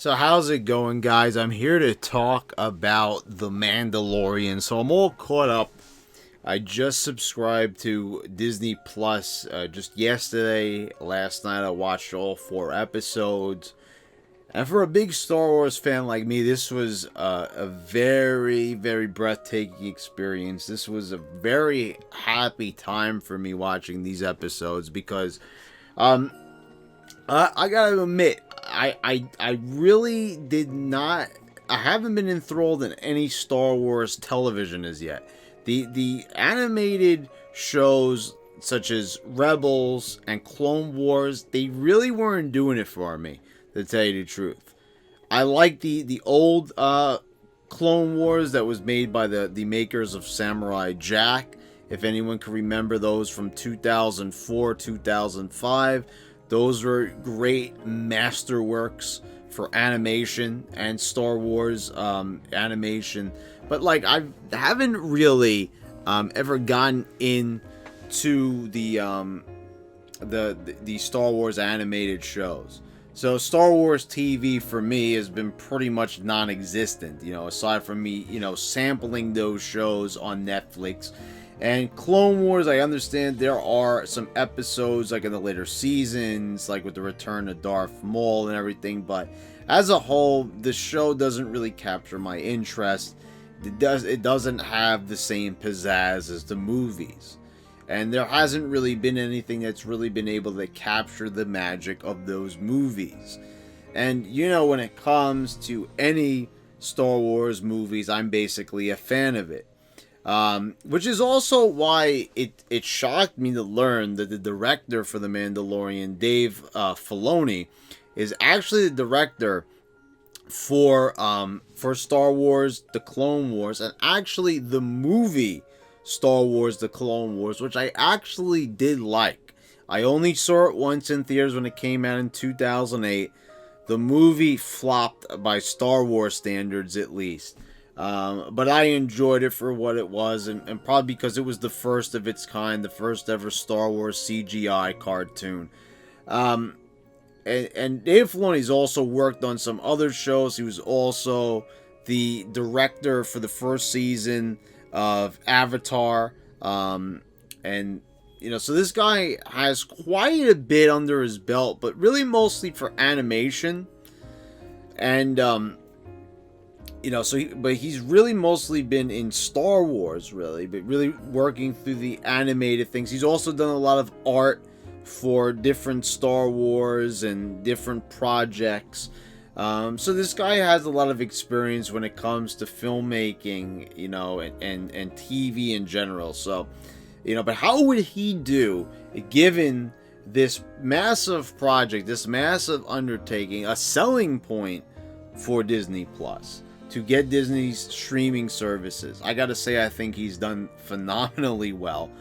So how's it going, guys? I'm here to talk about The Mandalorian. So I'm all caught up. I just subscribed to Disney Plus just yesterday. Last night I watched all 4 episodes. And for a big Star Wars fan like me, this was a very, very breathtaking experience. This was a very happy time for me watching these episodes because I gotta admit, I really did not. I haven't been enthralled in any Star Wars television as yet. The animated shows such as Rebels and Clone Wars, they really weren't doing it for me, to tell you the truth. I like the old Clone Wars that was made by the makers of Samurai Jack. If anyone can remember those from 2004, 2005. Those were great masterworks for animation and Star Wars animation. But like I haven't really ever gotten into the Star Wars animated shows. So Star Wars TV for me has been pretty much non-existent, aside from me, sampling those shows on Netflix. And Clone Wars, I understand there are some episodes like in the later seasons, like with the return of Darth Maul and everything, but as a whole, the show doesn't really capture my interest. It doesn't have the same pizzazz as the movies. And there hasn't really been anything that's really been able to capture the magic of those movies. And when it comes to any Star Wars movies, I'm basically a fan of it. Which is also why it shocked me to learn that the director for The Mandalorian, Dave Filoni, is actually the director for Star Wars: The Clone Wars, and actually the movie Star Wars: The Clone Wars, which I actually did like. I only saw it once in theaters when it came out in 2008. The movie flopped by Star Wars standards, at least. But I enjoyed it for what it was, and probably because it was the first of its kind, the first ever Star Wars CGI cartoon. And Dave Filoni's also worked on some other shows. He was also the director for the first season of Avatar. So this guy has quite a bit under his belt, but really mostly for animation. And, but he's really mostly been in Star Wars, really, but really working through the animated things. He's also done a lot of art for different Star Wars and different projects. So this guy has a lot of experience when it comes to filmmaking, and TV in general. So, but how would he do, given this massive project, this massive undertaking, a selling point for Disney Plus? To get Disney's streaming services. I gotta say, I think he's done phenomenally well.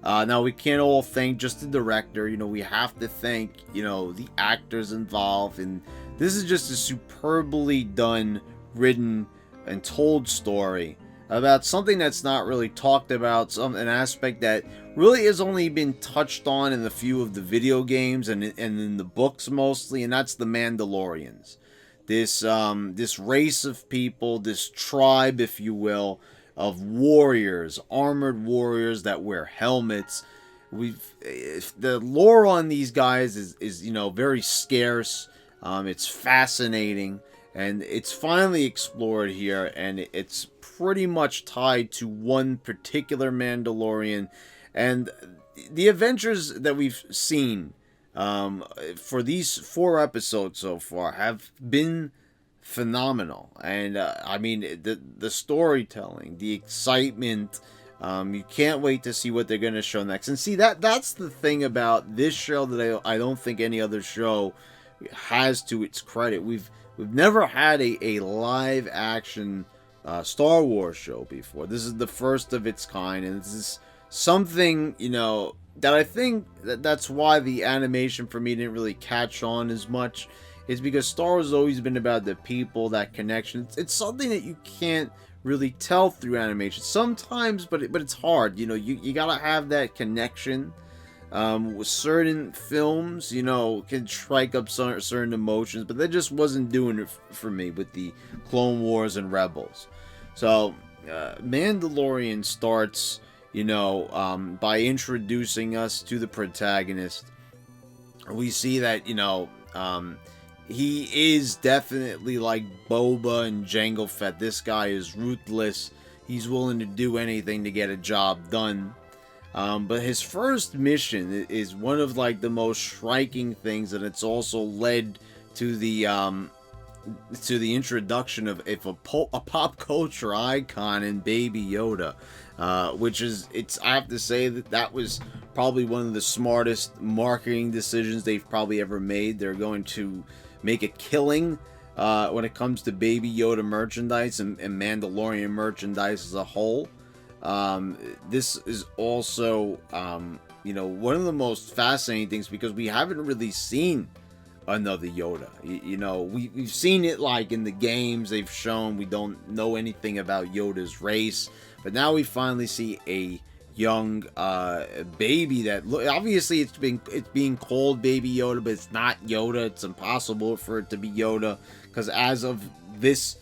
Now, we can't all thank just the director. We have to thank, the actors involved. And this is just a superbly done, written, and told story about something that's not really talked about, an aspect that really has only been touched on in a few of the video games and in the books mostly, and that's the Mandalorians. This race of people, this tribe, if you will, of warriors, armored warriors that wear helmets. The lore on these guys is very scarce. It's fascinating, and it's finally explored here, and it's pretty much tied to one particular Mandalorian, and the adventures that we've seen for these 4 episodes so far have been phenomenal. And the storytelling, the excitement, you can't wait to see what they're going to show next. And see, that's the thing about this show that I don't think any other show has to its credit. We've never had a live action Star Wars show before. This is the first of its kind, and this is something that I think that's why the animation for me didn't really catch on as much, is because Star Wars has always been about the people, that connection. It's something that you can't really tell through animation sometimes, but it's hard. You gotta have that connection With certain films, can strike up certain emotions, but that just wasn't doing it for me with the Clone Wars and Rebels. So, Mandalorian starts, by introducing us to the protagonist. We see that, he is definitely like Boba and Jango Fett. This guy is ruthless. He's willing to do anything to get a job done. But his first mission is one of like the most striking things, and it's also led to the introduction of a pop culture icon in Baby Yoda, which is I have to say that was probably one of the smartest marketing decisions they've probably ever made. They're going to make a killing when it comes to Baby Yoda merchandise and Mandalorian merchandise as a whole. This is also, one of the most fascinating things, because we haven't really seen another Yoda. We've seen it like in the games they've shown. We don't know anything about Yoda's race, but now we finally see a young baby that obviously it's being called Baby Yoda, but it's not Yoda. It's impossible for it to be Yoda, because as of this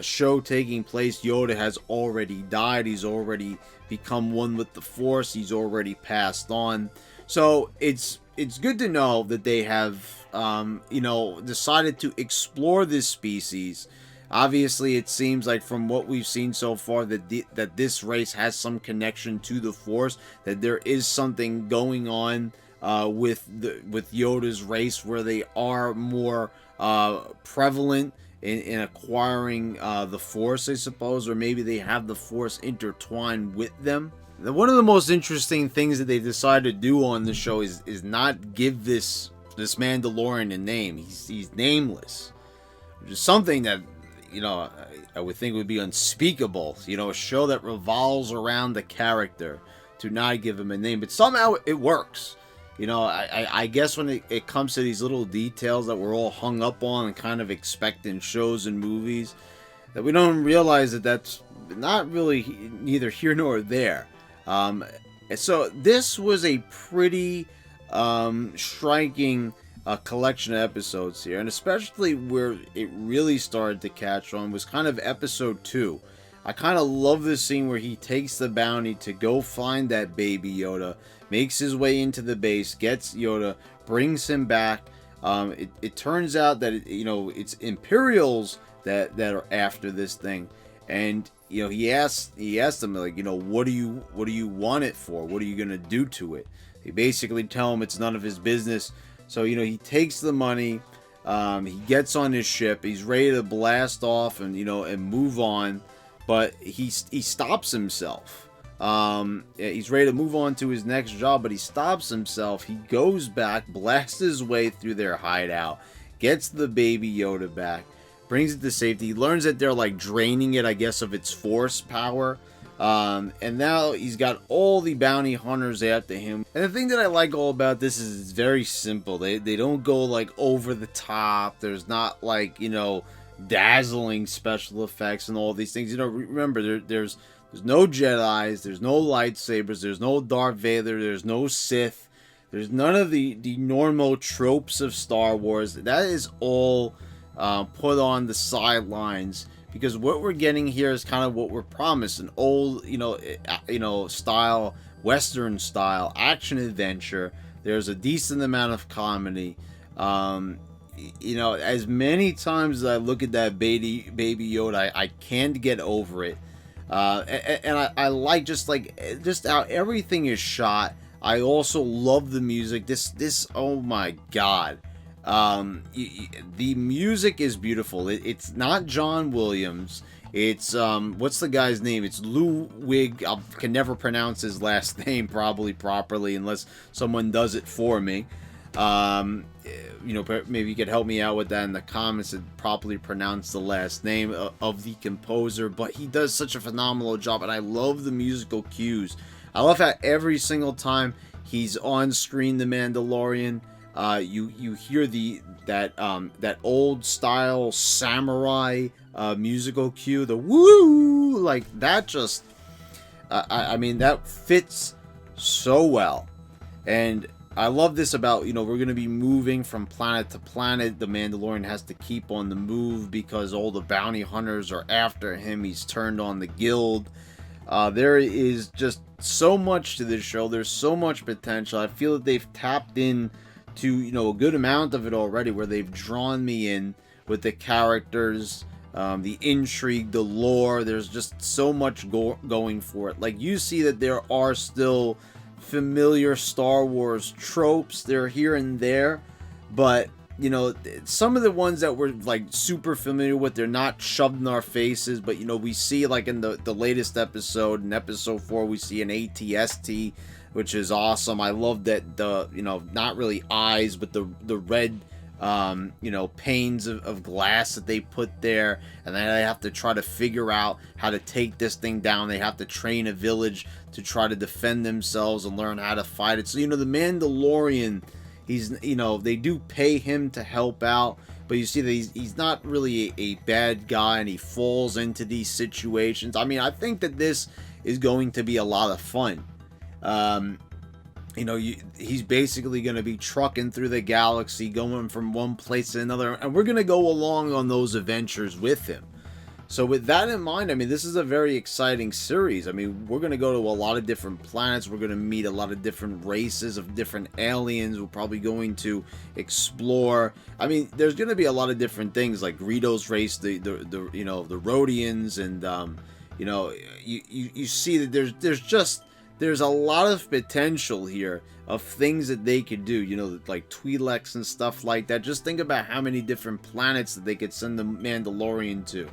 show taking place, Yoda has already died. He's already become one with the Force. He's already passed on. So it's good to know that they have decided to explore this species. Obviously, it seems like from what we've seen so far that this race has some connection to the Force, that there is something going on with Yoda's race, where they are more prevalent in acquiring the Force, I suppose, or maybe they have the Force intertwined with them. One of the most interesting things that they decided to do on the show is not give this Mandalorian a name. He's nameless, which is something that I would think would be unspeakable. A show that revolves around the character, to not give him a name, but somehow it works. I guess when it comes to these little details that we're all hung up on and kind of expect in shows and movies, that we don't realize that that's not really neither here nor there. So this was a pretty striking collection of episodes here, and especially where it really started to catch on was kind of episode 2. I kind of love this scene where he takes the bounty to go find that Baby Yoda, makes his way into the base, gets Yoda, brings him back. It turns out that it's Imperials that are after this thing, and he asked them, like, what do you want it for? What are you gonna do to it? They basically tell him it's none of his business. So he takes the money, he gets on his ship, he's ready to blast off and move on, but he stops himself. He's ready to move on to his next job, but he stops himself. He goes back, blasts his way through their hideout, gets the Baby Yoda back, brings it to safety. He learns that they're like draining it, I guess, of its Force power. And now he's got all the bounty hunters after him. And the thing that I like all about this is it's very simple. They don't go like over the top. There's not like, dazzling special effects and all these things. Remember, there's no Jedis, there's no lightsabers, there's no Darth Vader, there's no Sith. There's none of the normal tropes of Star Wars. That is all put on the sidelines, because what we're getting here is kind of what we're promised: an old, style, Western style action adventure. There's a decent amount of comedy. As many times as I look at that baby Yoda, I can't get over it. And I like just how everything is shot. I also love the music. This oh my god. The music is beautiful. It's not John Williams. It's what's the guy's name? It's Ludwig. I can never pronounce his last name probably properly unless someone does it for me. Maybe you could help me out with that in the comments and properly pronounce the last name of the composer. But he does such a phenomenal job, and I love the musical cues. I love how every single time he's on screen, the Mandalorian, you hear that old style samurai musical cue, the woo, like that. Just that fits so well. And I love this about, we're going to be moving from planet to planet. The Mandalorian has to keep on the move because all the bounty hunters are after him. He's turned on the guild. There is just so much to this show. There's so much potential. I feel that they've tapped in to, a good amount of it already, where they've drawn me in with the characters, the intrigue, the lore. There's just so much going for it. Like, you see that there are still familiar Star Wars tropes. They're here and there, but some of the ones that we're like super familiar with, they're not shoved in our faces, but we see, like, in the latest episode, in episode 4, we see an ATST, which is awesome. I love that the not really eyes, but the red panes of glass that they put there, and then they have to try to figure out how to take this thing down. They have to train a village to try to defend themselves and learn how to fight it. So the Mandalorian, he's they do pay him to help out, but you see that he's not really a bad guy, and he falls into these situations. I mean, I think that this is going to be a lot of fun. He's basically going to be trucking through the galaxy, going from one place to another, and we're going to go along on those adventures with him. So with that in mind, I mean, this is a very exciting series. I mean, we're going to go to a lot of different planets. We're going to meet a lot of different races of different aliens. We're probably going to explore. I mean, there's going to be a lot of different things, like Greedo's race, the Rhodians, and you see that there's a lot of potential here of things that they could do, like Twi'leks and stuff like that. Just think about how many different planets that they could send the Mandalorian to.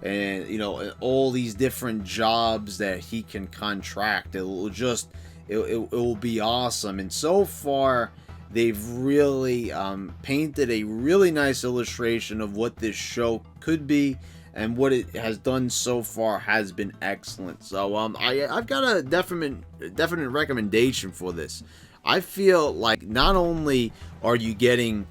And, all these different jobs that he can contract. It will be awesome. And so far, they've really painted a really nice illustration of what this show could be. And what it has done so far has been excellent. So I've got a definite recommendation for this. I feel like not only are you getting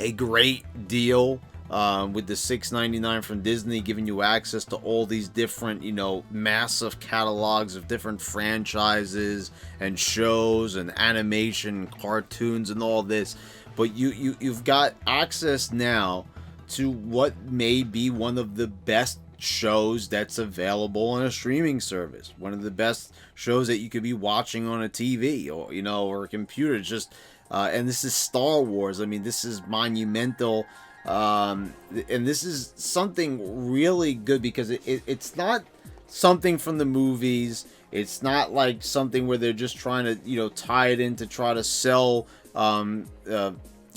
a great deal with the $6.99 from Disney, giving you access to all these different, massive catalogs of different franchises and shows and animation, cartoons, and all this, but you've got access now to what may be one of the best shows that's available on a streaming service. One of the best shows that you could be watching on a TV or a computer. Just and this is Star Wars. I mean, this is monumental. And this is something really good because it's not something from the movies. It's not like something where they're just trying to tie it in to try to sell the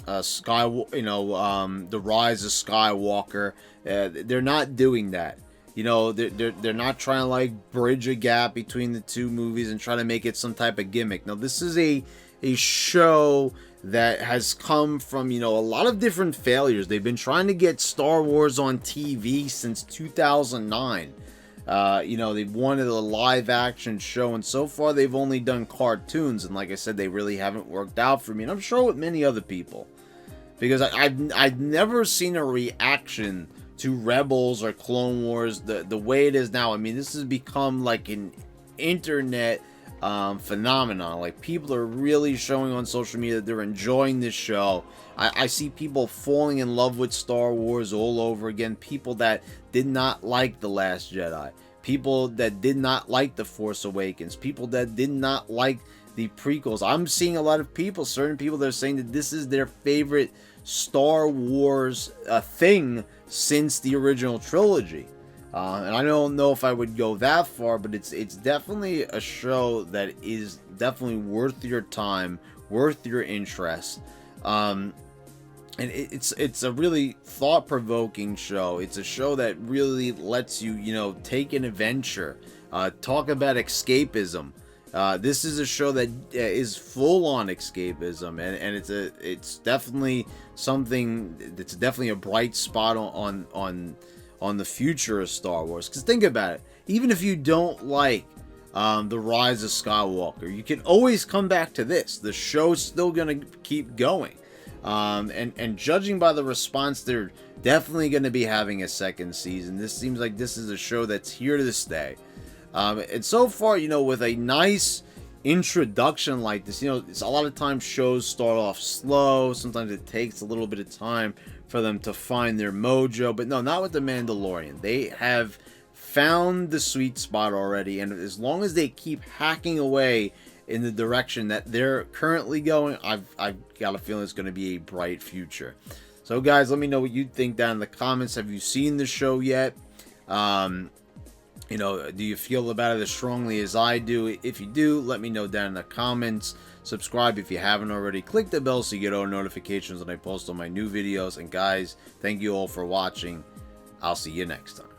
Rise of Skywalker. They're not doing that. They're not trying to like bridge a gap between the two movies and try to make it some type of gimmick. Now, this is a show that has come from a lot of different failures. They've been trying to get Star Wars on TV since 2009. They wanted a live action show, and so far they've only done cartoons, and like I said, they really haven't worked out for me, and I'm sure with many other people, because I've never seen a reaction to Rebels or Clone Wars the way it is now. I mean, this has become like an internet phenomenon. Like, people are really showing on social media that they're enjoying this show. I see people falling in love with Star Wars all over again. People that did not like The Last Jedi. People that did not like The Force Awakens. People that did not like the prequels. I'm seeing a lot of people, certain people that are saying that this is their favorite Star Wars thing since the original trilogy. And I don't know if I would go that far, but it's definitely a show that is definitely worth your time, worth your interest. And it's a really thought-provoking show. It's a show that really lets you, take an adventure. Talk about escapism. This is a show that is full-on escapism, and it's definitely something that's definitely a bright spot on the future of Star Wars. Because think about it, even if you don't like The Rise of Skywalker, you can always come back to this. The show's still going to keep going. And judging by the response, they're definitely going to be having a second season. This seems like this is a show that's here to stay. And so far, with a nice, introduction like this. You know, it's a lot of times shows start off slow. Sometimes it takes a little bit of time for them to find their mojo. But no, not with The Mandalorian. They have found the sweet spot already. And as long as they keep hacking away in the direction that they're currently going, I've got a feeling it's going to be a bright future. So guys, let me know what you think down in the comments. Have you seen the show yet? You know, do you feel about it as strongly as I do? If you do, let me know down in the comments. Subscribe if you haven't already. Click the bell so you get all notifications when I post on my new videos. And guys, thank you all for watching. I'll see you next time.